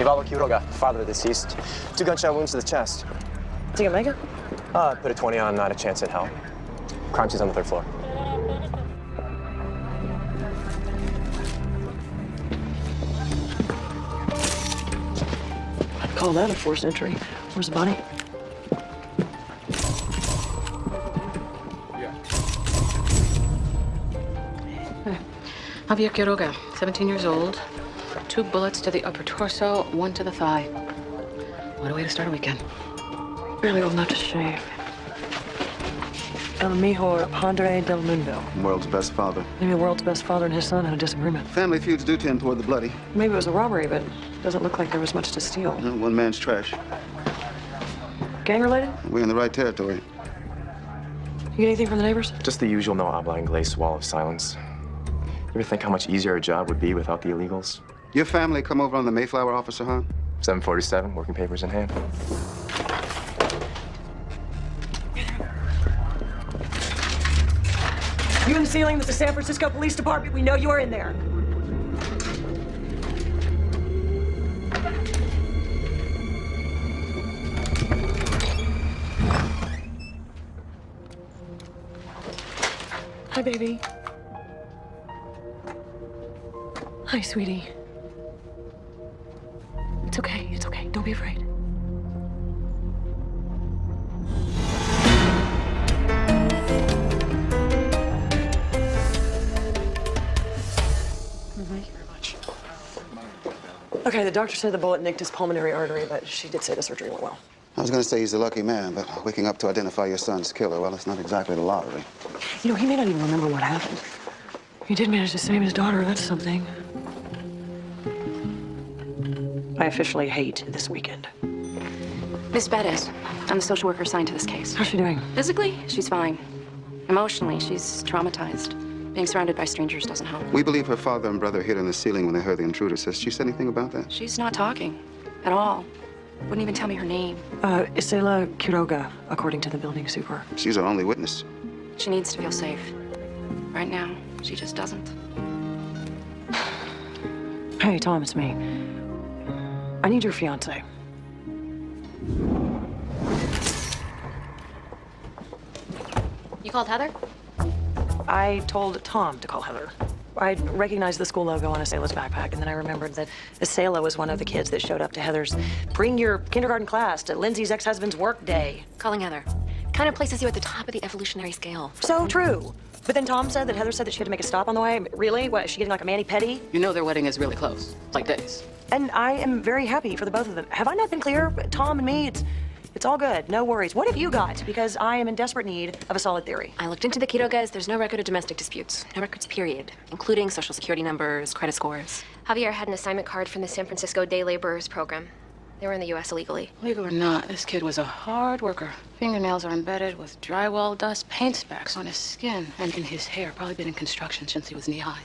Quiroga, father of the deceased. 2 gunshot wounds to the chest. Take a mega? Put a 20 on, not a chance in hell. Crime scene's on the 3rd floor. I'd call that a forced entry. Where's the body? Javier Quiroga, 17 years old. 2 bullets to the upper torso, 1 to the thigh. What a way to start a weekend. Barely old enough to shave. El Mejor Padre del Mundo. World's best father. Maybe the world's best father and his son had a disagreement. Family feuds do tend toward the bloody. Maybe it was a robbery, but it doesn't look like there was much to steal. One man's trash. Gang related? We're in the right territory. You get anything from the neighbors? Just the usual no habla inglés wall of silence. You ever think how much easier a job would be without the illegals? Your family come over on the Mayflower, Officer Hahn? 747, working papers in hand. You in the ceiling with the San Francisco Police Department? We know you're in there. Hi, baby. Hi, sweetie. It's okay. It's okay. Don't be afraid. Thank you very much. Okay, the doctor said the bullet nicked his pulmonary artery, but she did say the surgery went well. I was going to say he's a lucky man, but waking up to identify your son's killer, well, it's not exactly the lottery. You know, he may not even remember what happened. He did manage to save his daughter. That's something. I officially hate this weekend. Miss Bettis, I'm the social worker assigned to this case. How's she doing? Physically, she's fine. Emotionally, she's traumatized. Being surrounded by strangers doesn't help. We believe her father and brother hid in the ceiling when they heard the intruders. Has she said anything about that? She's not talking at all. Wouldn't even tell me her name. Isela Quiroga, according to the building super. She's our only witness. She needs to feel safe. Right now, she just doesn't. Hey, Tom, it's me. I need your fiance. You called Heather? I told Tom to call Heather. I recognized the school logo on Isela's backpack, and then I remembered that Isela was one of the kids that showed up to Heather's bring your kindergarten class to Lindsay's ex-husband's work day. Calling Heather kind of places you at the top of the evolutionary scale. So true. But then Tom said that Heather said that she had to make a stop on the way. Really? What, is she getting like a mani-pedi? You know their wedding is really close, like days. And I am very happy for the both of them. Have I not been clear? Tom and me, it's all good. No worries. What have you got? Because I am in desperate need of a solid theory. I looked into the Quirogas. There's no record of domestic disputes. No records, period. Including social security numbers, credit scores. Javier had an assignment card from the San Francisco Day Laborers Program. They were in the U.S. illegally. Legal or not, this kid was a hard worker. Fingernails are embedded with drywall dust, paint specks on his skin, and in his hair. Probably been in construction since he was knee-high.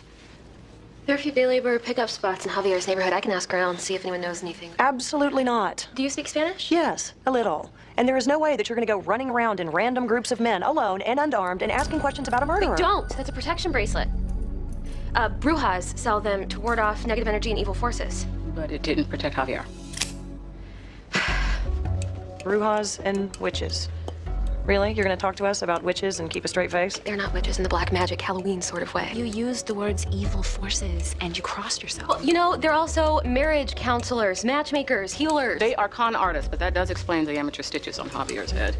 There are a few day labor pickup spots in Javier's neighborhood. I can ask around, see if anyone knows anything. Absolutely not. Do you speak Spanish? Yes, a little. And there is no way that you're going to go running around in random groups of men, alone and unarmed, and asking questions about a murderer. Don't. That's a protection bracelet. Brujas sell them to ward off negative energy and evil forces. But it didn't protect Javier. Brujas and witches. Really? You're going to talk to us about witches and keep a straight face? They're not witches in the black magic Halloween sort of way. You used the words evil forces and you crossed yourself. Well, you know, they're also marriage counselors, matchmakers, healers. They are con artists, but that does explain the amateur stitches on Javier's head.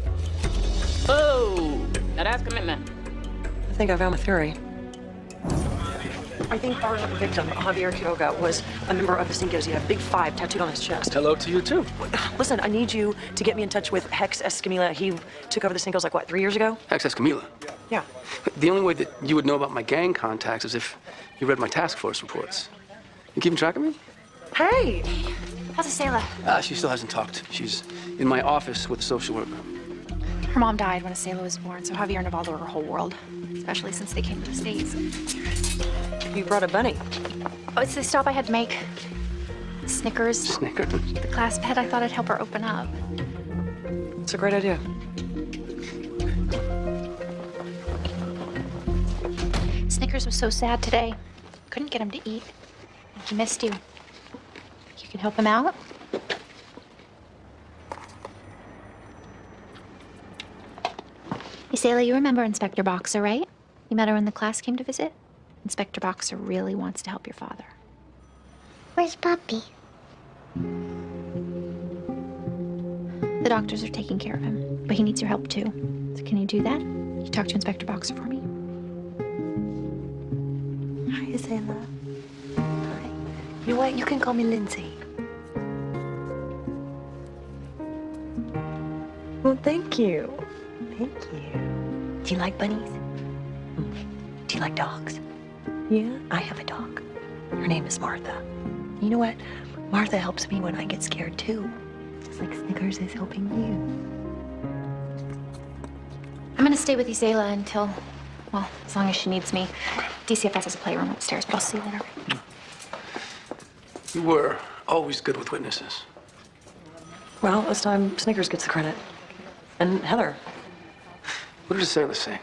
Oh, now that's commitment. I think I found my theory. I think our victim, Javier Quiroga, was a member of the Cinco's. He had a big 5 tattooed on his chest. Hello to you, too. Listen, I need you to get me in touch with Hex Escamilla. He took over the Cinco's like, what, 3 years ago? Hex Escamilla. Yeah. The only way that you would know about my gang contacts is if you read my task force reports. You keeping track of me? Hey! How's Isela? She still hasn't talked. She's in my office with a social worker. Her mom died when Isela was born, so Javier and Ubaldo are her whole world, especially since they came to the States. You brought a bunny. Oh, it's the stop I had to make. Snickers. Snickers? The class pet, I thought I'd help her open up. It's a great idea. Snickers was so sad today. Couldn't get him to eat. He missed you. can help him out. Hey, Sayla, you remember Inspector Boxer, right? You met her when the class came to visit? Inspector Boxer really wants to help your father. Where's Puppy? The doctors are taking care of him, but he needs your help too. So can you do that? Can you talk to Inspector Boxer for me? Hi, Sayla. Hi. You know what? You can call me Lindsay. Well, thank you. Thank you. Do you like bunnies? Do you like dogs? Yeah, I have a dog. Her name is Martha. You know what? Martha helps me when I get scared too. Just like Snickers is helping you. I'm gonna stay with you, Sayla, until, well, as long as she needs me. DCFS has a playroom upstairs, but I'll see you later. You were always good with witnesses. Well, this time Snickers gets the credit. And Heather. What did Sayla say?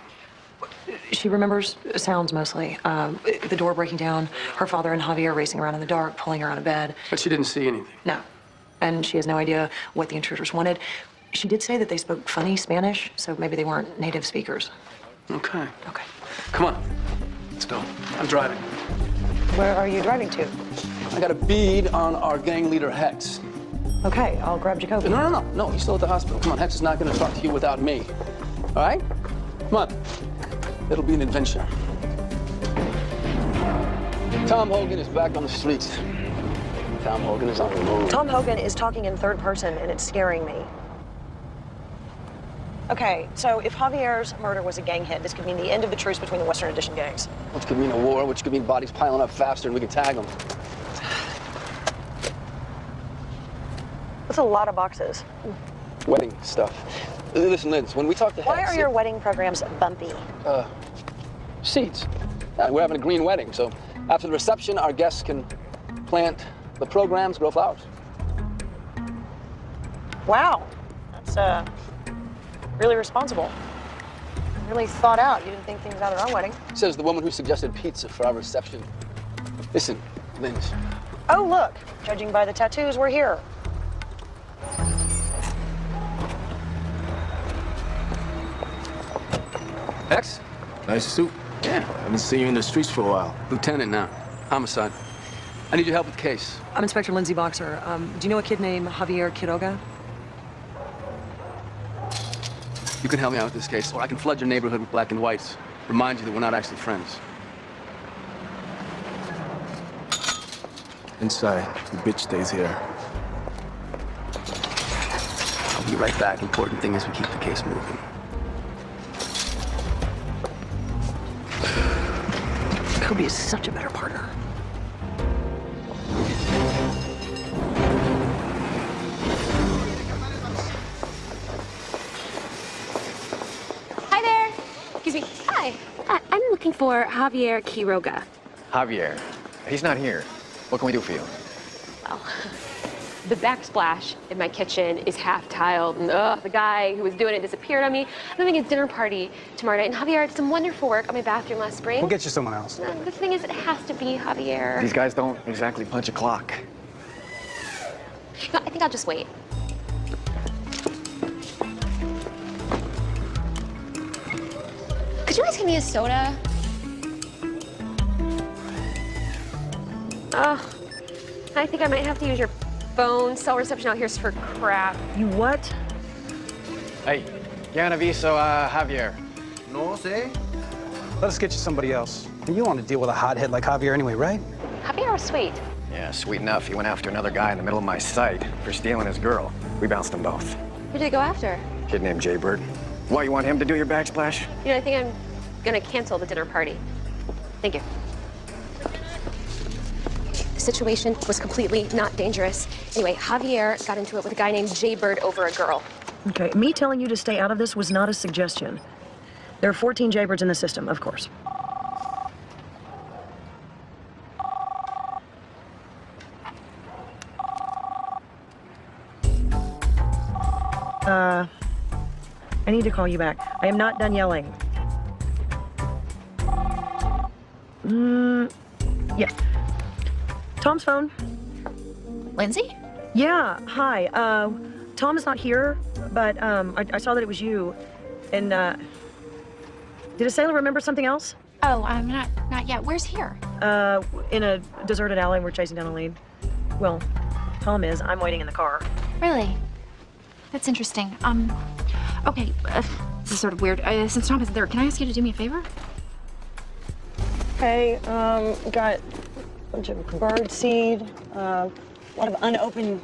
She remembers sounds mostly. The door breaking down, her father and Javier racing around in the dark, pulling her out of bed. But she didn't see anything. No. And she has no idea what the intruders wanted. She did say that they spoke funny Spanish, so maybe they weren't native speakers. Okay. Okay. Come on. Let's go. I'm driving. Where are you driving to? I got a bead on our gang leader, Hex. Okay, I'll grab Jacoby. No, he's still at the hospital. Come on, Hex is not gonna talk to you without me. All right? Come on. It'll be an adventure. Tom Hogan is back on the streets. Tom Hogan is on the move. Tom Hogan is talking in third person, and it's scaring me. Okay, so if Javier's murder was a gang hit, this could mean the end of the truce between the Western Addition gangs. Which could mean a war, which could mean bodies piling up faster and we could tag them. That's a lot of boxes. Wedding stuff. Listen, Liz, when we talk to Hex... Why are your wedding programs bumpy? Seeds. We're having a green wedding, so after the reception, our guests can plant the programs, grow flowers. Wow, that's really responsible. Really thought out. You didn't think things out at our wedding. Says the woman who suggested pizza for our reception. Listen, Linz. Oh, look, judging by the tattoos, we're here. Hex? Nice suit. Yeah. Haven't seen you in the streets for a while. Lieutenant now. Homicide. I need your help with the case. I'm Inspector Lindsay Boxer. Do you know a kid named Javier Quiroga? You can help me out with this case, or I can flood your neighborhood with black and whites. Remind you that we're not actually friends. Inside, the bitch stays here. I'll be right back. Important thing is we keep the case moving. Kobe is such a better partner. Hi there. Excuse me. Hi. I'm looking for Javier Quiroga. Javier, he's not here. What can we do for you? Well, the backsplash in my kitchen is half tiled, and the guy who was doing it disappeared on me. I'm having a dinner party tomorrow night, and Javier did some wonderful work on my bathroom last spring. We'll get you someone else. The thing is, it has to be Javier. These guys don't exactly punch a clock. No, I think I'll just wait. Could you guys give me a soda? Oh, I think I might have to use your phone. Cell reception out here's for crap. You what? Hey, ¿quién aviso a Javier? No sé. Let us get you somebody else. And you want to deal with a hothead like Javier anyway, right? Javier was sweet. Yeah, sweet enough. He went after another guy in the middle of my site for stealing his girl. We bounced them both. Who did he go after? Kid named Jaybird. What, you want him to do your backsplash? You know, I think I'm gonna cancel the dinner party. Thank you. The situation was completely not dangerous. Anyway, Javier got into it with a guy named Jaybird over a girl. Okay, me telling you to stay out of this was not a suggestion. There are 14 Jaybirds in the system, of course. I need to call you back. I am not done yelling. Yes. Tom's phone. Lindsay? Yeah, hi. Tom is not here, but I saw that it was you. And did Asela remember something else? Oh, not yet. Where's here? In a deserted alley, we're chasing down a lead. Well, Tom is. I'm waiting in the car. Really? That's interesting. Okay, this is sort of weird. Since Tom isn't there, can I ask you to do me a favor? Hey, got a bunch of bird seed, a lot of unopened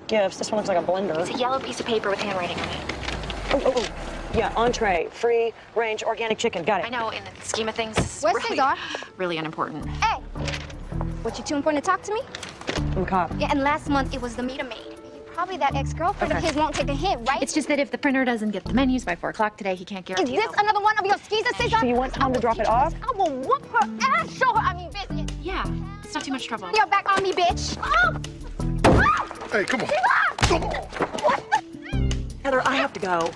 gifts. This one looks like a blender. It's a yellow piece of paper with handwriting on it. Oh. Yeah, entree, free range organic chicken. Got it. I know, in the scheme of things, it's Where's Cesar? really unimportant. Hey! What, you too important to talk to me? I'm a cop. Yeah, and last month it was the meter maid. Probably that ex-girlfriend of his won't take a hit, right? It's just that if the printer doesn't get the menus by 4 o'clock today, he can't Is guarantee this another one of your skeezers, Cesar? So you want Tom to drop it off? I will whoop her ass, show her I mean business. Yeah, it's not too much trouble. You're back on me, bitch. Oh! Hey, come on. Cesar! Come on. What the? Heather, I have to go.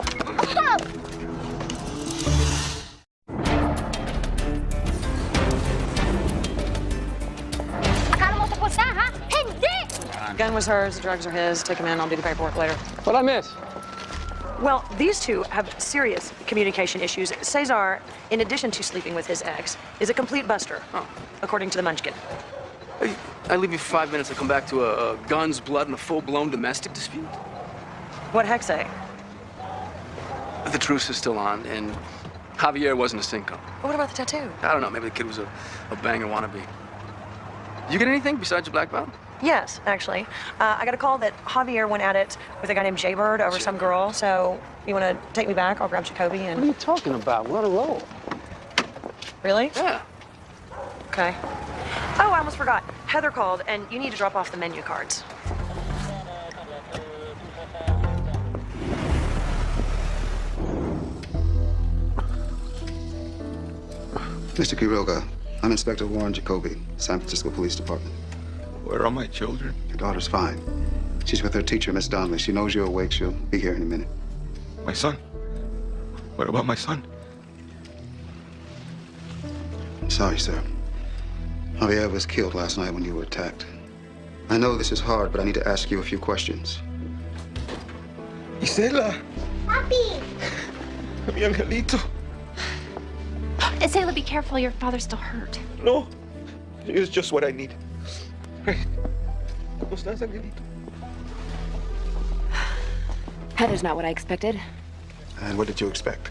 Gun was hers, the drugs are his. Take him in, I'll do the paperwork later. What'd I miss? Well, these two have serious communication issues. Cesar, in addition to sleeping with his ex, is a complete buster, according to the Munchkin. Hey, I leave you for 5 minutes. I come back to a guns, blood, and a full-blown domestic dispute. What'd Heck say? The truce is still on, and Javier wasn't a Cinco. What about the tattoo? I don't know. Maybe the kid was a banger wannabe. You get anything besides your black belt? Yes, actually. I got a call that Javier went at it with a guy named Jaybird over some girl, so you want to take me back? I'll grab Jacoby and... What are you talking about? We're on a roll. Really? Yeah. Okay. Oh, I almost forgot. Heather called, and you need to drop off the menu cards. Mr. Quiroga, I'm Inspector Warren Jacoby, San Francisco Police Department. Where are my children? Your daughter's fine. She's with her teacher, Miss Donnelly. She knows you're awake. She'll be here in a minute. My son? What about my son? I'm sorry, sir. Javier was killed last night when you were attacked. I know this is hard, but I need to ask you a few questions. Isela. Papi! Mi angelito. Isela, be careful. Your father's still hurt. No. It's just what I need. ¿Cómo estás, angelito? Heather's not what I expected. And what did you expect?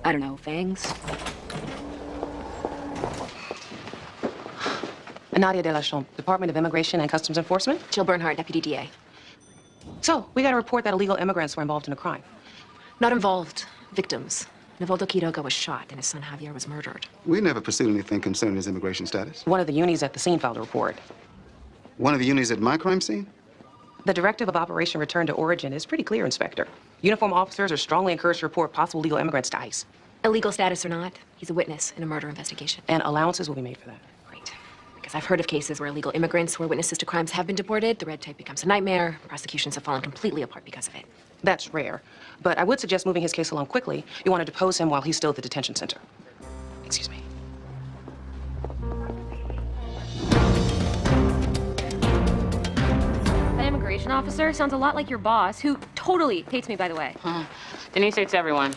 I don't know, fangs. Nadia de la Chambre, Department of Immigration and Customs Enforcement. Jill Bernhardt, Deputy DA. So, we got a report that illegal immigrants were involved in a crime. Not involved. Victims. Novaldo Quiroga was shot and his son Javier was murdered. We never pursued anything concerning his immigration status. One of the unis at the scene filed a report. One of the unis at my crime scene? The directive of Operation Return to Origin is pretty clear, Inspector. Uniform officers are strongly encouraged to report possible legal immigrants to ICE. Illegal status or not, he's a witness in a murder investigation. And allowances will be made for that. Great. Because I've heard of cases where illegal immigrants who are witnesses to crimes have been deported. The red tape becomes a nightmare. Prosecutions have fallen completely apart because of it. That's rare. But I would suggest moving his case along quickly. You want to depose him while he's still at the detention center. Excuse me. That immigration officer sounds a lot like your boss, who totally hates me, by the way. Denise hates everyone.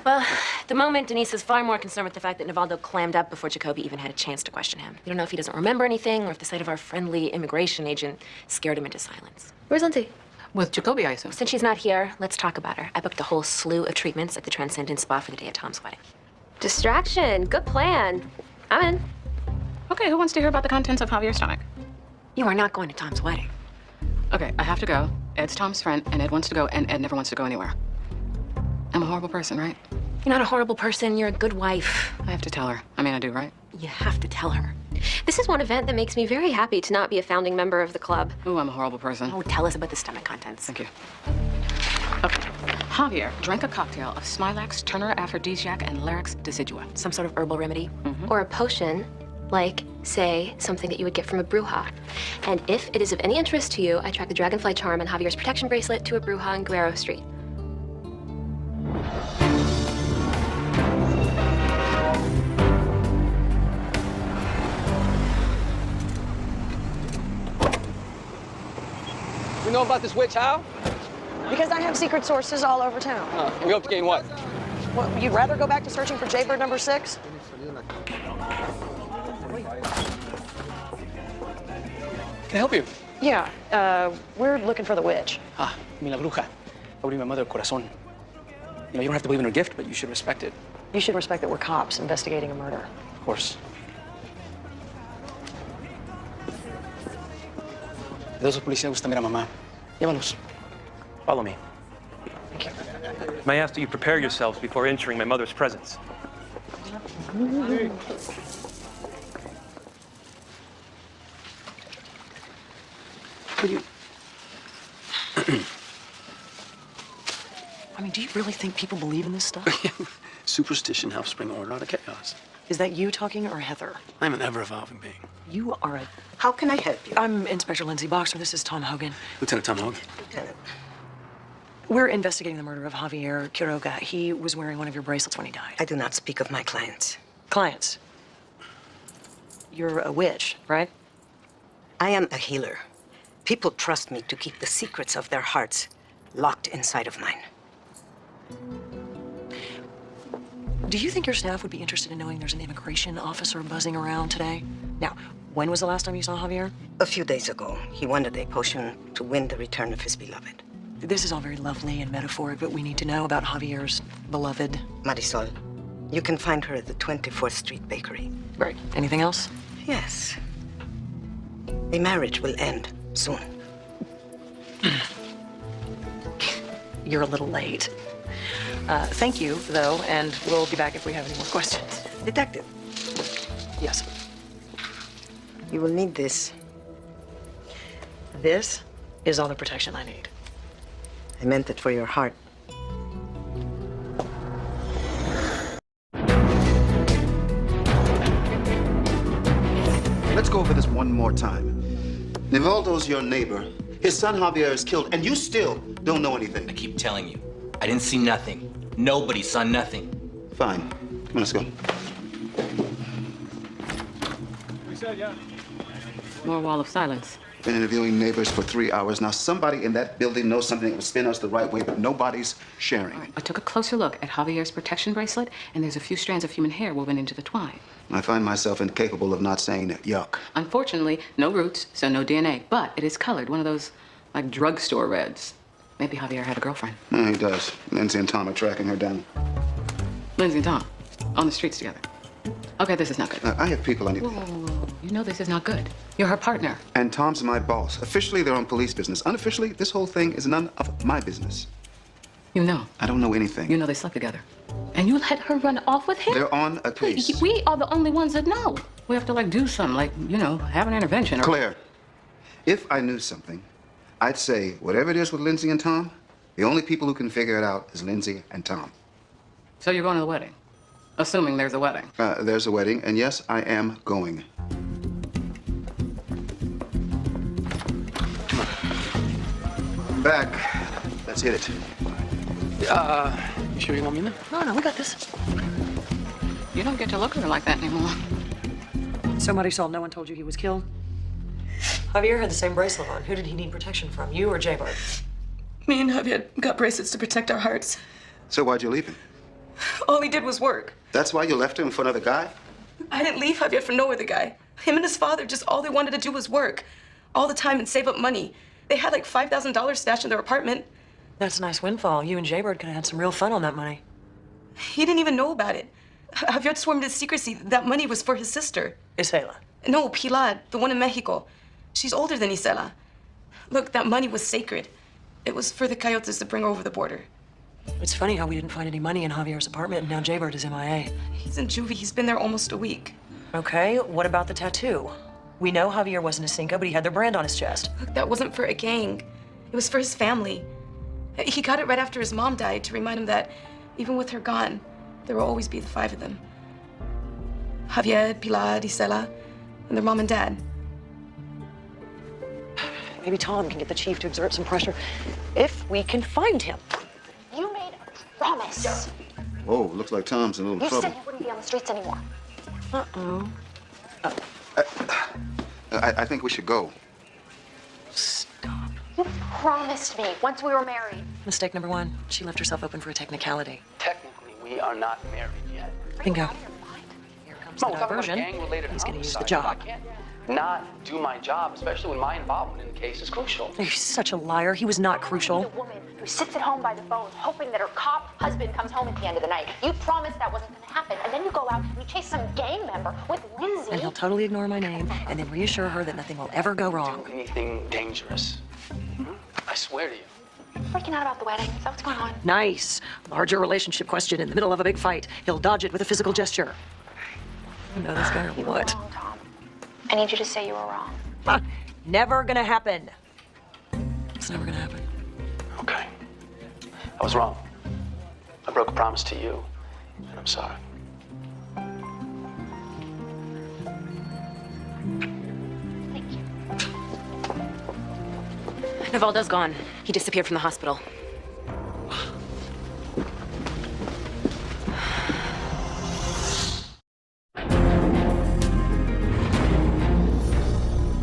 Well, at the moment, Denise is far more concerned with the fact that Novaldo clammed up before Jacoby even had a chance to question him. We don't know if he doesn't remember anything or if the sight of our friendly immigration agent scared him into silence. Where's Lindsay? With Jacoby, I assume. Since she's not here, let's talk about her. I booked a whole slew of treatments at the Transcendent Spa for the day of Tom's wedding. Distraction. Good plan. I'm in. Okay, who wants to hear about the contents of Javier's stomach? You are not going to Tom's wedding. Okay, I have to go. Ed's Tom's friend, and Ed wants to go, and Ed never wants to go anywhere. I'm a horrible person, right? You're not a horrible person. You're a good wife. I have to tell her. I mean, I do, right? You have to tell her. This is one event that makes me very happy to not be a founding member of the club. Ooh, I'm a horrible person. Oh, tell us about the stomach contents. Thank you. Okay. Javier drank a cocktail of Smilax, Turner Aphrodisiac, and Larix Decidua. Some sort of herbal remedy? Or a potion, like, say, something that you would get from a bruja. And if it is of any interest to you, I track the dragonfly charm and Javier's protection bracelet to a bruja on Guerrero Street. You know about this witch, how? Because I have secret sources all over town. And we hope to gain what? What, you'd rather go back to searching for Jaybird number 6? Can I help you? Yeah, we're looking for the witch. Ah, I mean, la bruja. I would be my mother, corazón. You know, you don't have to believe in her gift, but you should respect it. You should respect that we're cops investigating a murder. Of course. De esos policías gustan ver a mamá. Llévalos. Follow me. Thank you. May I ask that you prepare yourselves before entering my mother's presence? Will you? I mean, do you really think people believe in this stuff? Superstition helps bring order out of chaos. Is that you talking or Heather? I'm an ever-evolving being. You are a... How can I help you? I'm Inspector Lindsay Boxer. This is Tom Hogan. Lieutenant Tom Hogan. Lieutenant. We're investigating the murder of Javier Quiroga. He was wearing one of your bracelets when he died. I do not speak of my clients. Clients? You're a witch, right? I am a healer. People trust me to keep the secrets of their hearts locked inside of mine. Do you think your staff would be interested in knowing there's an immigration officer buzzing around today? Now, when was the last time you saw Javier? A few days ago, he wanted a potion to win the return of his beloved. This is all very lovely and metaphoric, but we need to know about Javier's beloved. Marisol, you can find her at the 24th Street Bakery. Great. Anything else? Yes. The marriage will end soon. You're a little late. Thank you, though, and we'll be back if we have any more questions. Detective. Yes. You will need this. This is all the protection I need. I meant it for your heart. Let's go over this one more time. Nivaldo's your neighbor. His son Javier is killed, and you still don't know anything. I keep telling you, I didn't see nothing. Nobody saw nothing. Fine. Come on, let's go. We said, yeah. More wall of silence. Been interviewing neighbors for 3 hours. Now, somebody in that building knows something that would spin us the right way, but nobody's sharing. I took a closer look at Javier's protection bracelet, and there's a few strands of human hair woven into the twine. I find myself incapable of not saying yuck. Unfortunately, no roots, so no DNA, but it is colored, one of those, like, drugstore reds. Maybe Javier had a girlfriend. Yeah, he does. Lindsay and Tom are tracking her down. Lindsay and Tom, on the streets together. Okay, this is not good. I have people I need. Whoa. You know this is not good. You're her partner. And Tom's my boss. Officially, they're on police business. Unofficially, this whole thing is none of my business. You know. I don't know anything. You know they slept together. And you let her run off with him? They're on a case. We are the only ones that know. We have to, like, do something, like, you know, have an intervention. Or... Claire, if I knew something, I'd say whatever it is with Lindsay and Tom, the only people who can figure it out is Lindsay and Tom. So you're going to the wedding? Assuming there's a wedding. There's a wedding, and yes, I am going. Come on. Back. Let's hit it. You sure you want me in there? No, we got this. You don't get to look at her like that anymore. So, Marisol, no one told you he was killed? Javier had the same bracelet on. Who did he need protection from, you or Jaybird? Me and Javier got bracelets to protect our hearts. So why'd you leave him? All he did was work. That's why you left him for another guy? I didn't leave Javier for no other guy. Him and his father, just all they wanted to do was work. All the time and save up money. They had like $5,000 stashed in their apartment. That's a nice windfall. You and Jaybird could have had some real fun on that money. He didn't even know about it. Javier swore into secrecy that money was for his sister. Isela? No, Pilar, the one in Mexico. She's older than Isela. Look, that money was sacred. It was for the coyotes to bring over the border. It's funny how we didn't find any money in Javier's apartment, and now Jaybird is MIA. He's in juvie. He's been there almost a week. Okay, what about the tattoo? We know Javier wasn't a Cinco, but he had their brand on his chest. Look, that wasn't for a gang. It was for his family. He got it right after his mom died to remind him that even with her gone, there will always be the 5 of them. Javier, Pilar, Isela, and their mom and dad. Maybe Tom can get the chief to exert some pressure if we can find him. You made a promise. Whoa, looks like Tom's in a little You trouble. said you wouldn't be on the streets anymore. Uh-oh. I think we should go. Stop. You promised me once we were married. Mistake number one, she left herself open for a technicality. Technically, we are not married yet. Bingo. Here comes the diversion. He's going to use the job. I can't not do my job, especially when my involvement in the case is crucial. You're such a liar. He was not crucial. The woman who sits at home by the phone, hoping that her cop husband comes home at the end of the night. You promised that wasn't going to happen, and then you go out and you chase some gang member with Lindsay. And he'll totally ignore my name and then reassure her that nothing will ever go wrong. Do anything dangerous. I swear to you. Freaking out about the wedding. Is that what's going on? Nice. Larger relationship question in the middle of a big fight. He'll dodge it with a physical gesture. You know this guy or what? Wrong, Tom. I need you to say you were wrong. Never gonna happen. It's never gonna happen. Okay. I was wrong. I broke a promise to you, and I'm sorry. Navaldo's gone. He disappeared from the hospital.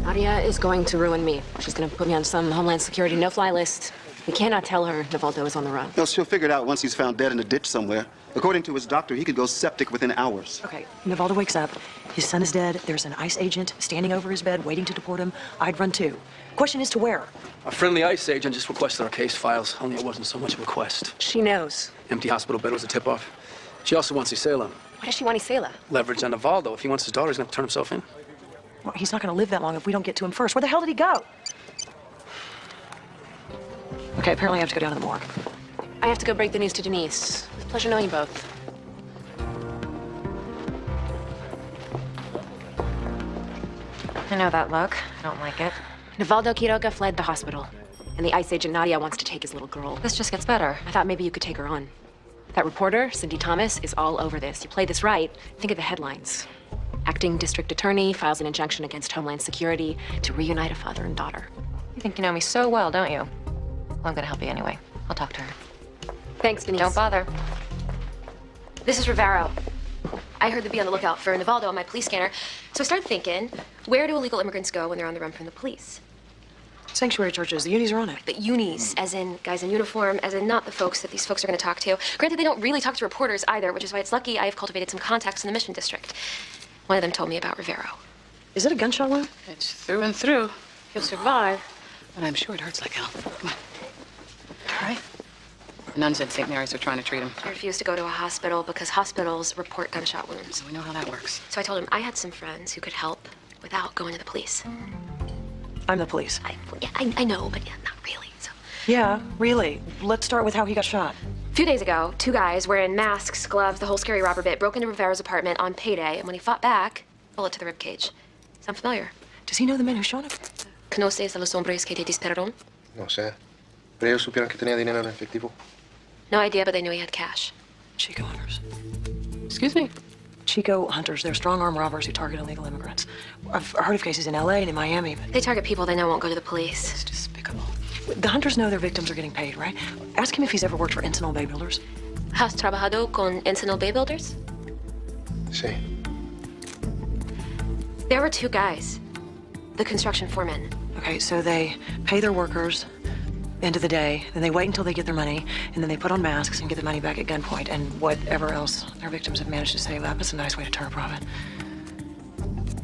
Nadia is going to ruin me. She's going to put me on some Homeland Security no-fly list. We cannot tell her Navaldo is on the run. Well, she'll figure it out once he's found dead in a ditch somewhere. According to his doctor, he could go septic within hours. Okay, Navaldo wakes up. His son is dead. There's an ICE agent standing over his bed waiting to deport him. I'd run too. Question is to where? A friendly ICE agent just requested our case files, only it wasn't so much a request. She knows. Empty hospital bed was a tip-off. She also wants Isela. Why does she want Isela? Leverage on Navaldo. If he wants his daughter, he's going to turn himself in. Well, he's not going to live that long if we don't get to him first. Where the hell did he go? Okay, apparently I have to go down to the morgue. I have to go break the news to Denise. It's a pleasure knowing you both. I know that look. I don't like it. Navaldo Quiroga fled the hospital, and the ICE agent Nadia wants to take his little girl. This just gets better. I thought maybe you could take her on. That reporter, Cindy Thomas, is all over this. You play this right, think of the headlines. Acting district attorney files an injunction against Homeland Security to reunite a father and daughter. You think you know me so well, don't you? Well, I'm gonna help you anyway. I'll talk to her. Thanks, Denise. Don't bother. This is Rivero. I heard to be on the lookout for Navaldo on my police scanner, so I started thinking, where do illegal immigrants go when they're on the run from the police? Sanctuary churches. The unis are on it. The unis, as in guys in uniform, as in not the folks that these folks are going to talk to. Granted, they don't really talk to reporters either, which is why it's lucky I have cultivated some contacts in the Mission District. One of them told me about Rivero. Is it a gunshot wound? It's through and through. He'll survive, but I'm sure it hurts like hell. Come on. All right. The nuns at St. Mary's are trying to treat him. He refused to go to a hospital because hospitals report gunshot wounds. So we know how that works. So I told him I had some friends who could help without going to the police. I'm the police. I know, but yeah, not really. So. Yeah, really. Let's start with how he got shot. A few days ago, two guys wearing masks, gloves, the whole scary robber bit, broke into Rivero's apartment on payday, and when he fought back, bullet to the ribcage. Sound familiar? Does he know the men who shot him? ¿Conoces a los hombres que te dispararon? No sé. Pero ellos supieron que tenía dinero en efectivo. No idea, but they knew he had cash. Chico hunters. Excuse me? Chico hunters. They're strong-arm robbers who target illegal immigrants. I've heard of cases in LA and in Miami, but... They target people they know won't go to the police. It's despicable. The hunters know their victims are getting paid, right? Ask him if he's ever worked for Ensenal Bay Builders. ¿Has trabajado con Ensenal Bay Builders? Sí. There were two guys. The construction foremen. Okay, so they pay their workers end of the day, then they wait until they get their money, and then they put on masks and get the money back at gunpoint, and whatever else their victims have managed to save up. It's a nice way to turn a profit.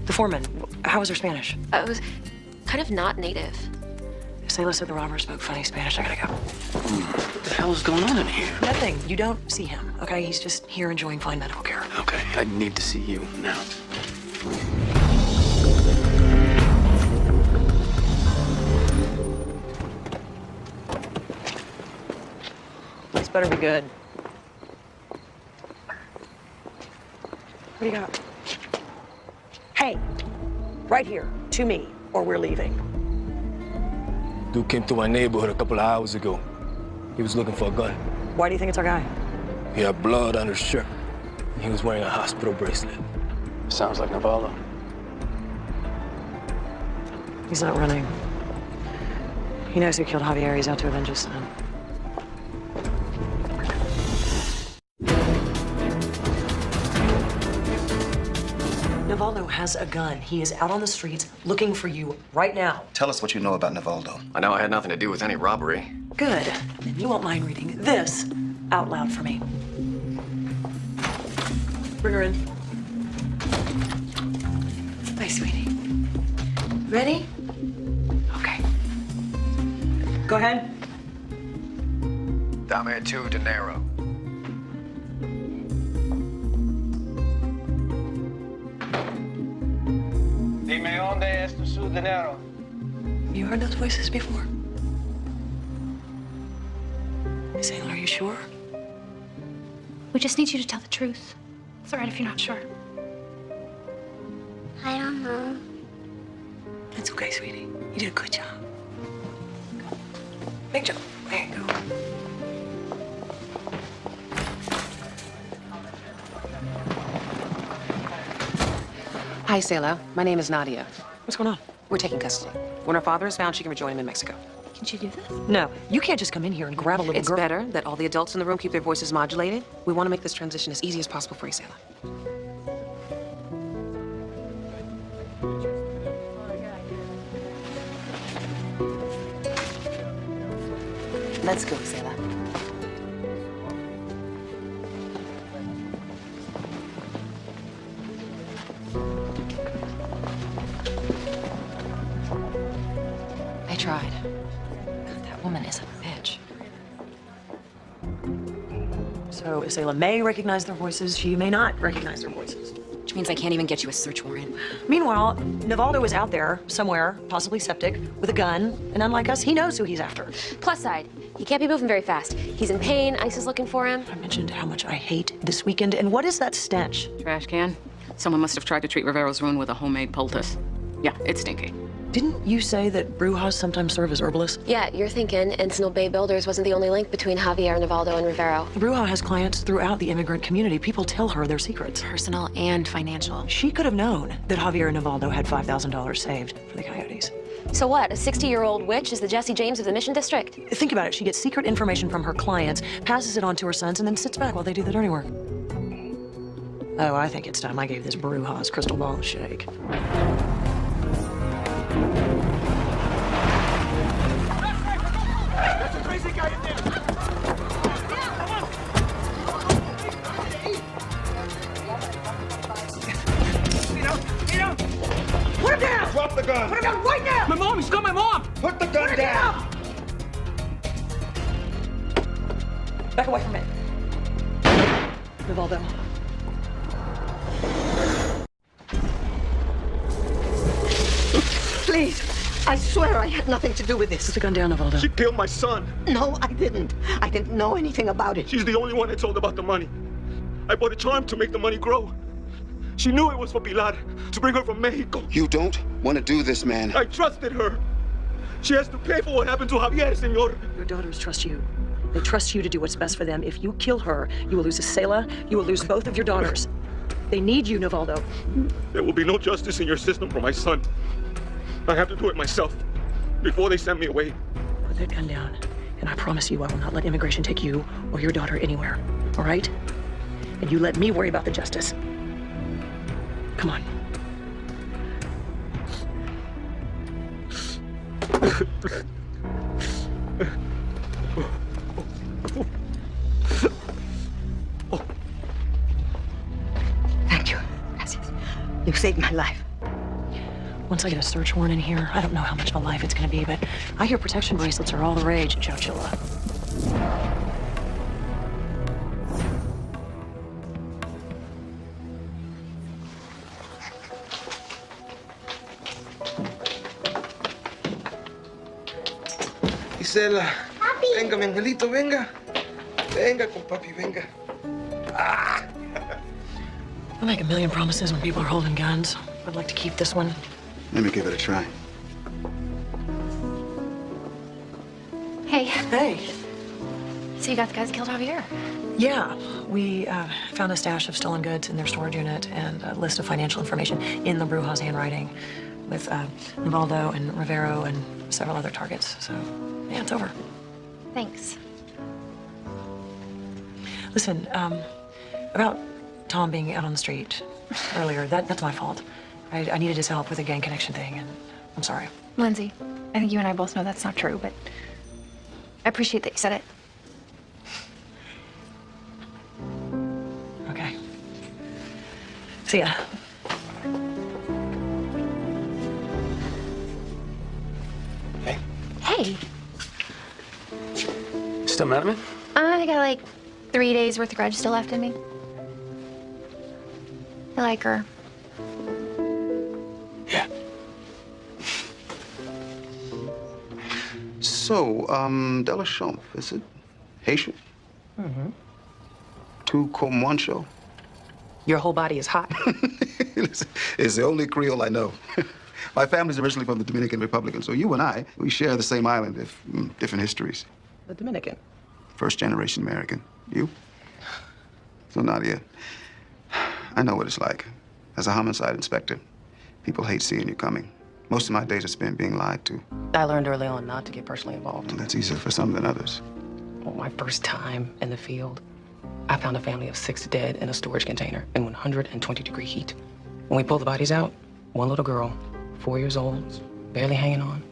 The foreman, how was their Spanish? It was kind of not native. Isela said the robber spoke funny Spanish. I gotta go. What the hell is going on in here? Nothing. You don't see him, okay? He's just here enjoying fine medical care. Okay, I need to see you now. This better be good. What do you got? Hey, right here, to me, or we're leaving. Dude came to my neighborhood a couple of hours ago. He was looking for a gun. Why do you think it's our guy? He had blood on his shirt. He was wearing a hospital bracelet. Sounds like Navaldo. He's not running. He knows who killed Javier. He's out to avenge his son. Navaldo Nivaldo has a gun. He is out on the streets looking for you right now. Tell us what you know about Nivaldo. I know I had nothing to do with any robbery. Good. Then you won't mind reading this out loud for me. Bring her in. Hi, sweetie. Ready? Okay. Go ahead. Dame 2 dinero. Dime dónde está su dinero. You heard those voices before? Miss Ayla, are you sure? We just need you to tell the truth. It's all right if you're not sure. I don't know. It's okay, sweetie. You did a good job. Big job. There you go. Hi, Sayla. My name is Nadia. What's going on? We're taking custody. When her father is found, she can rejoin him in Mexico. Can she do this? No, you can't just come in here and grab a little It's girl. better that all the adults in the room keep their voices modulated. We want to make this transition as easy as possible for you, Sayla. Let's go, Sayla. I tried. God, that woman is a bitch. So Isela may recognize their voices. She may not recognize their voices. Which means I can't even get you a search warrant. Meanwhile, Nivaldo is out there somewhere, possibly septic, with a gun. And unlike us, he knows who he's after. Plus side, he can't be moving very fast. He's in pain. ICE is looking for him. I mentioned how much I hate this weekend. And what is that stench? Trash can. Someone must have tried to treat Rivero's wound with a homemade poultice. Yeah, it's stinky. Didn't you say that Brujas sometimes serve as herbalists? Yeah, you're thinking Encinal Bay Builders wasn't the only link between Javier, Nivaldo, and Rivero. Bruja has clients throughout the immigrant community. People tell her their secrets. Personal and financial. She could have known that Javier and Nivaldo had $5,000 saved for the coyotes. So what, a 60-year-old witch is the Jesse James of the Mission District? Think about it. She gets secret information from her clients, passes it on to her sons, and then sits back while they do the dirty work. Oh, I think it's time I gave this Bruja's crystal ball a shake. That's a crazy guy in there. Put him down! Drop the gun. Put him down right now! My mom, he's got my mom. Put the gun down. Back away from me. Nivaldo. Please, I swear I had nothing to do with this. Put the gun down, Nivaldo. She killed my son. No, I didn't. I didn't know anything about it. She's the only one I told about the money. I bought a charm to make the money grow. She knew it was for Pilar, to bring her from Mexico. You don't want to do this, man. I trusted her. She has to pay for what happened to Javier, senor. Your daughters trust you. They trust you to do what's best for them. If you kill her, you will lose Isela. You will lose both of your daughters. They need you, Nivaldo. There will be no justice in your system for my son. I have to do it myself before they send me away. Put that gun down, and I promise you I will not let immigration take you or your daughter anywhere, all right? And you let me worry about the justice. Come on. Thank you. Gracias. You saved my life. Once I get a search warrant in here, I don't know how much of a life it's gonna be, but I hear protection bracelets are all the rage in Chowchilla. Isela, venga, mi angelito, venga. Venga con papi, venga. Ah. I make a million promises when people are holding guns. I'd like to keep this one. Let me give it a try. Hey. Hey. So you got the guys that killed Javier? Yeah, we found a stash of stolen goods in their storage unit and a list of financial information in the Bruja's handwriting with Nivaldo and Rivero and several other targets. So, yeah, it's over. Thanks. Listen, about Tom being out on the street earlier, that's my fault. I needed his help with a gang connection thing, and I'm sorry. Lindsay, I think you and I both know that's not true, but I appreciate that you said it. Okay. See ya. Hey, Still mad at me? I got like 3 days worth of grudge still left in me. I like her. So, Delechamp, is it? Haitian? Mm-hmm. Two comme one show? Your whole body is hot. It's the only Creole I know. My family's originally from the Dominican Republic, and so you and I, we share the same island, if different histories. The Dominican. First generation American. You? So, Nadia, I know what it's like. As a homicide inspector, people hate seeing you coming. Most of my days are spent being lied to. I learned early on not to get personally involved. And that's easier for some than others. Well, my first time in the field, I found a family of 6 dead in a storage container in 120-degree heat. When we pulled the bodies out, one little girl, 4 years old, barely hanging on.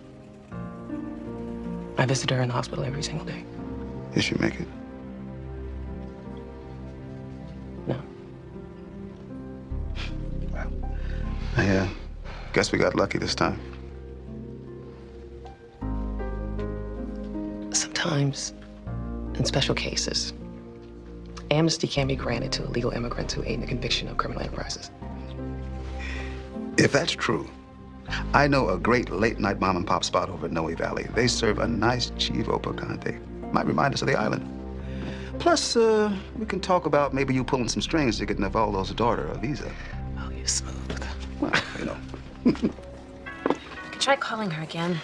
I visited her in the hospital every single day. Did she make it? No. I guess we got lucky this time. Sometimes, in special cases, amnesty can be granted to illegal immigrants who aid in the conviction of criminal enterprises. If that's true, I know a great late-night mom-and-pop spot over at Noe Valley. They serve a nice chivo picante. Might remind us of the island. Plus, we can talk about maybe you pulling some strings to get Navaldo's daughter a visa. Oh, you're smooth. Well, you know. Try calling her again.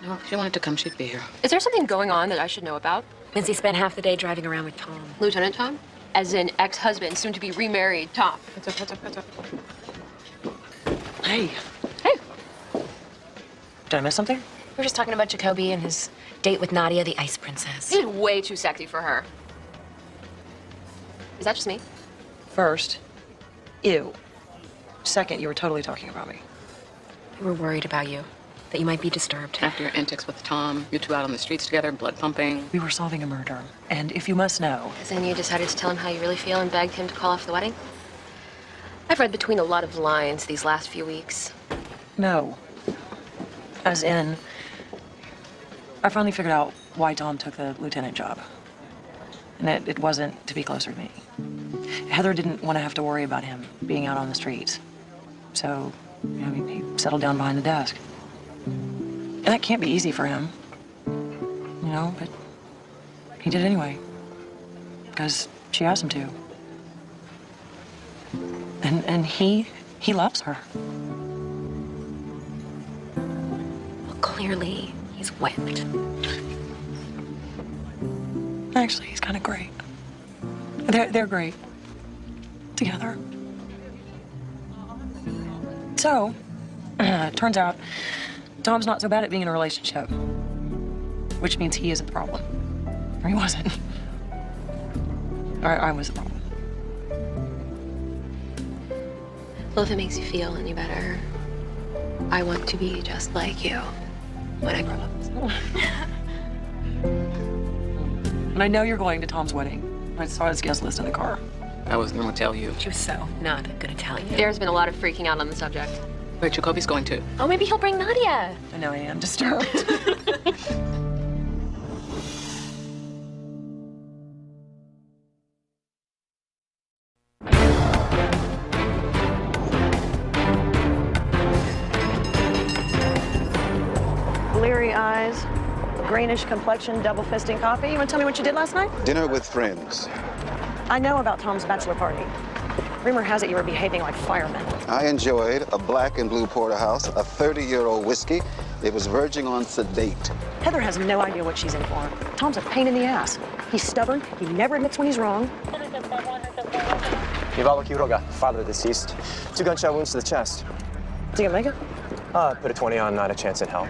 No, if she wanted to come, she'd be here. Is there something going on that I should know about? Lindsay spent half the day driving around with Tom. Lieutenant Tom? As in ex-husband, soon to be remarried Tom. What's up? Hey. Hey. Did I miss something? We were just talking about Jacoby and his date with Nadia, the ice princess. He's way too sexy for her. Is that just me? First, ew. Second, you were totally talking about me. We were worried about you, that you might be disturbed. After your antics with Tom, you two out on the streets together, blood pumping. We were solving a murder, and if you must know... As in you decided to tell him how you really feel and begged him to call off the wedding? I've read between a lot of lines these last few weeks. No. As in, I finally figured out why Tom took the lieutenant job. And it wasn't to be closer to me. Heather didn't want to have to worry about him being out on the streets. So, you know, he settled down behind the desk. And that can't be easy for him. You know, but he did anyway. Because she asked him to. And he loves her. Well, clearly, he's whipped. Actually, he's kind of great. They're great. Together. So, turns out, Tom's not so bad at being in a relationship. Which means he isn't the problem. Or he wasn't. I was the problem. Well, if it makes you feel any better, I want to be just like you when I grow up. And I know you're going to Tom's wedding. I saw his guest list in the car. I was gonna tell you. She was so not gonna tell you. There's been a lot of freaking out on the subject. Wait, Jacoby's going too. Oh, maybe he'll bring Nadia. I know I am disturbed. Bleary eyes, greenish complexion, double fisting coffee. You want to tell me what you did last night? Dinner with friends. I know about Tom's bachelor party. Rumor has it you were behaving like firemen. I enjoyed a black and blue porterhouse, a 30-year-old whiskey. It was verging on sedate. Heather has no idea what she's in for. Tom's a pain in the ass. He's stubborn. He never admits when he's wrong. Ivalo Quiroga, father of the deceased. 2 gunshot wounds to the chest. Is he gonna make it? Put a 20 on, not a chance in hell.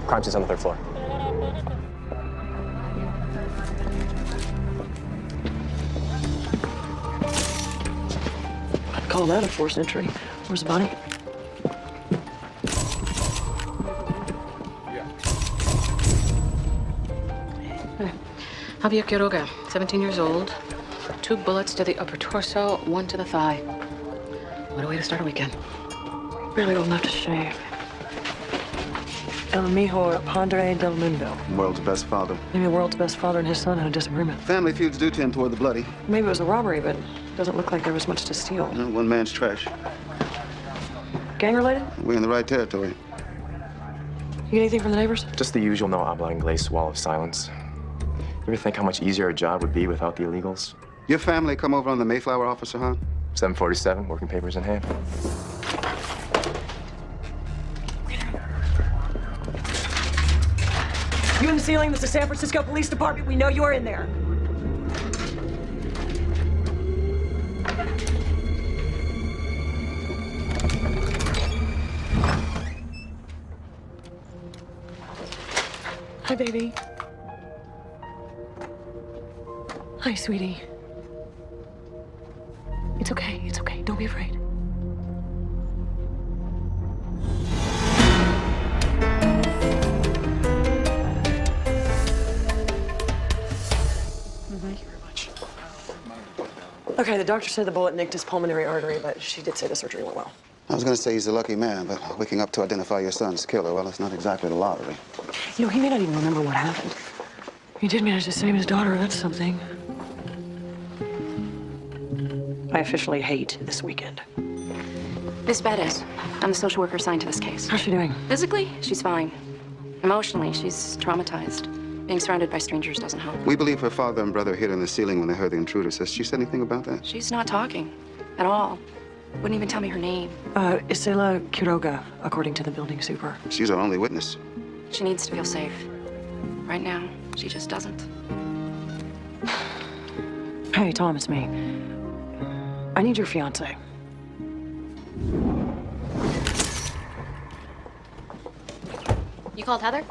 Crime scene's on the 3rd floor. I'd call that a forced entry. Where's the body? Javier Quiroga, 17 years old. 2 bullets to the upper torso, 1 to the thigh. What a way to start a weekend. Barely old enough to shave. El mejor padre del mundo. World's best father. Maybe the world's best father and his son had a disagreement. Family feuds do tend toward the bloody. Maybe it was a robbery, but it doesn't look like there was much to steal. No, one man's trash. Gang related? We're in the right territory. You get anything from the neighbors? Just the usual no habla inglés wall of silence. You ever think how much easier a job would be without the illegals? Your family come over on the Mayflower, Officer Hahn? 747, working papers in hand. You in the ceiling? This is the San Francisco Police Department. We know you're in there. Hi, baby. Hi, sweetie. It's okay. It's okay. Don't be afraid. Thank you very much. Okay, the doctor said the bullet nicked his pulmonary artery, but she did say the surgery went well. I was going to say he's a lucky man, but waking up to identify your son's killer, well, it's not exactly the lottery. You know, he may not even remember what happened. He did manage to save his daughter. That's something. I officially hate this weekend. Miss Bettis, I'm the social worker assigned to this case. How's she doing? Physically, she's fine. Emotionally, she's traumatized. Being surrounded by strangers doesn't help. We believe her father and brother hid in the ceiling when they heard the intruders. Has she said anything about that? She's not talking at all. Wouldn't even tell me her name. Isela Quiroga, according to the building super. She's our only witness. She needs to feel safe. Right now, she just doesn't. Hey, Tom, it's me. I need your fiance. You called Heather?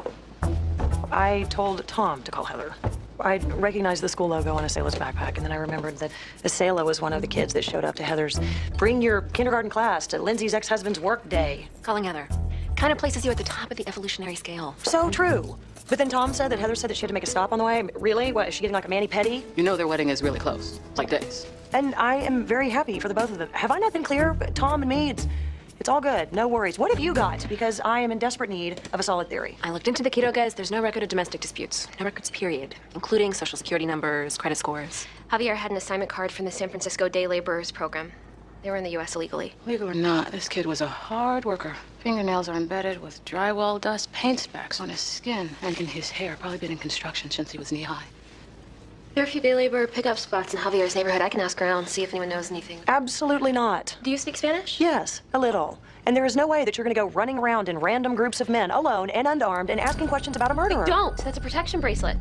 I told Tom to call Heather. I recognized the school logo on Isela's backpack, and then I remembered that Isela was one of the kids that showed up to Heather's bring your kindergarten class to Lindsay's ex-husband's work day. Calling Heather kind of places you at the top of the evolutionary scale. So true. But then Tom said that Heather said that she had to make a stop on the way. Really? What, is she getting like a mani-pedi? You know their wedding is really close, like days. And I am very happy for the both of them. Have I not been clear? Tom and me, it's all good. No worries. What have you got? Because I am in desperate need of a solid theory. I looked into the Quirogas. There's no record of domestic disputes. No records, period. Including social security numbers, credit scores. Javier had an assignment card from the San Francisco Day Laborers Program. They were in the U.S. illegally. Legal or not, this kid was a hard worker. Fingernails are embedded with drywall dust, paint specks on his skin and in his hair. Probably been in construction since he was knee-high. There are a few day labor pickup spots in Javier's neighborhood. I can ask around, see if anyone knows anything. Absolutely not. Do you speak Spanish? Yes, a little. And there is no way that you're going to go running around in random groups of men, alone and unarmed, and asking questions about a murderer. Don't. That's a protection bracelet.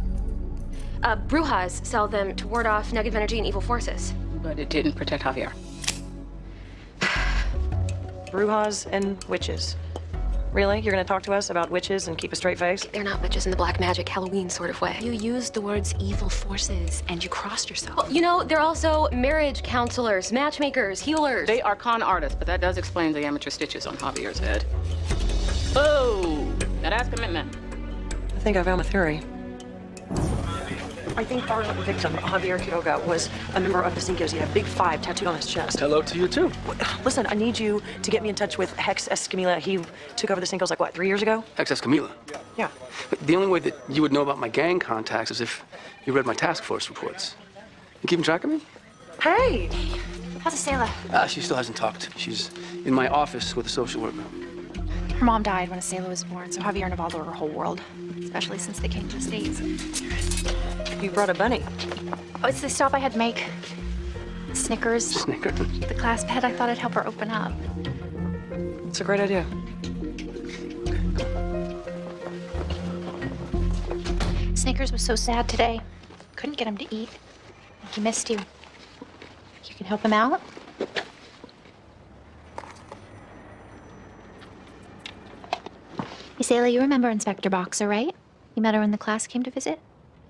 Brujas sell them to ward off negative energy and evil forces. But it didn't protect Javier. Brujas and witches. Really? You're going to talk to us about witches and keep a straight face? They're not witches in the black magic Halloween sort of way. You used the words evil forces and you crossed yourself. Well, you know, they're also marriage counselors, matchmakers, healers. They are con artists, but that does explain the amateur stitches on Javier's head. Oh, now that's commitment. I think I found a theory. I think our victim, Javier Quiroga, was a member of the Cinco's. He had a big 5 tattooed on his chest. Hello to you, too. Listen, I need you to get me in touch with Hex Escamilla. He took over the Cinco's, like, what, 3 years ago? Hex Escamilla? Yeah. The only way that you would know about my gang contacts is if you read my task force reports. You keeping track of me? Hey! How's Isela? She still hasn't talked. She's in my office with a social worker. Her mom died when Isela was born, so Javier and Ubaldo are her whole world, especially since they came to the States. You brought a bunny. Oh, it's the stop I had to make. Snickers. Snickers? The class pet, I thought I'd help her open up. It's a great idea. Snickers was so sad today. Couldn't get him to eat. He missed you. You can help him out? Isela, you remember Inspector Boxer, right? You met her when the class came to visit?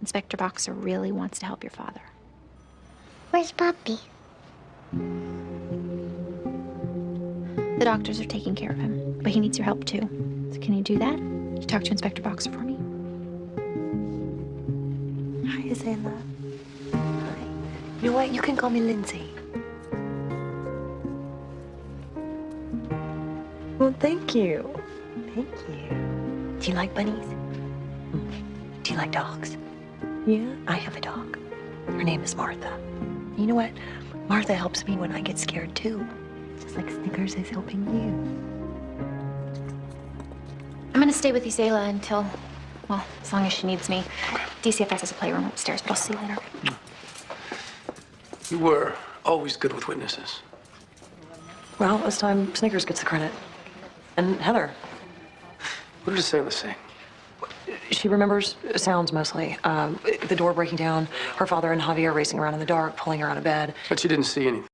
Inspector Boxer really wants to help your father. Where's Papi? The doctors are taking care of him, but he needs your help too. So can you do that? You talk to Inspector Boxer for me? Isela. Hi. You know what? You can call me Lindsay. Well, thank you. Thank you. Do you like bunnies? Do you like dogs? Yeah, I have a dog. Her name is Martha. You know what? Martha helps me when I get scared, too. Just like Snickers is helping you. I'm gonna stay with Isela until, well, as long as she needs me. DCFS has a playroom upstairs, but I'll see you later. You were always good with witnesses. Well, this time Snickers gets the credit. And Heather. What did Isela say? She remembers sounds mostly. The door breaking down, her father and Javier racing around in the dark, pulling her out of bed. But she didn't see anything.